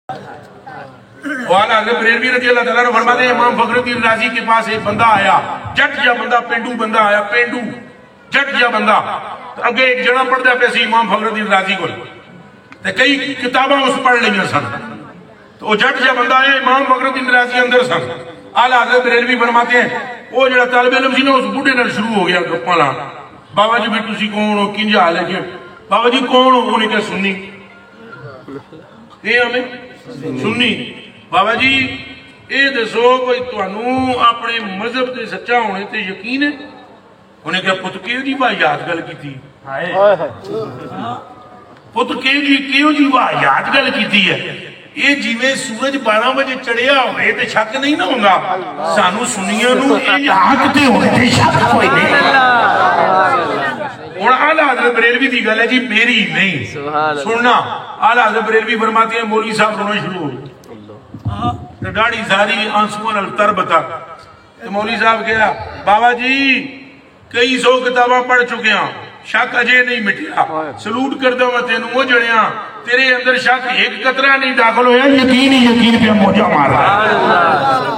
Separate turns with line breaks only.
والا حضرت بریلوی رضی اللہ تعالیٰ نے فرماتے ہیں امام فخر الدین رازی کے پاس ایک بندہ آیا، جٹ جا بندہ، پینڈو بندہ آیا، پینڈو جٹ جا بندہ اگے ایک جڑا پڑھتا پہ سی امام فخر الدین رازی کو تے کئی کتاباں اس پڑھ لیں سن، تو وہ جٹ جا بندہ آیا، امام فخر الدین رازی اندر سن۔ اعلیٰ حضرت بریلوی فرماتے ہیں وہ جڑا طالب علم سی نا اس بوڑھے نال شروع ہو گیا گپاں لاؤن، بابا جی بھی تسی کون ہو، کنج حال ہے کہ بابا جی کون ہو؟ انہیں کہا سنی، کہ ہمیں سنی۔ بابا جی اے دسو کوئی تانوں اپنے مذہب دے سچا ہونے تے یقین ہے؟ انہیں کہا پتر کیوں جی واہیات گل کیتی، پتر کیوں جی واہیات گل کیتی ہے؟ یہ جیویں سورج 12 بجے چڑھیا ہوئے تے شک نہیں نہ ہوندا، سانو سنیاں نو اے حق تے ہونے تے شک کوئی نہیں۔ اور اعلیٰ حضرت بریلوی دی گل ہے جی میری نہیں، سننا۔ اعلیٰ حضرت بریلوی فرماتے ہیں مولوی صاحب رونا شروع ہو گئے، داڑھی ساری آنسوں نال تر بتا۔ مولوی صاحب کہا بابا جی کئی سو کتاباں پڑھ چکے ہیں، شک اجے نہیں مٹیا، سلوٹ کر دو میں تینوں وہ جڑیاں، تیرے اندر شک ایک قطرہ نہیں داخل ہویا، یقین ہی یقین پہ موجہ مارا۔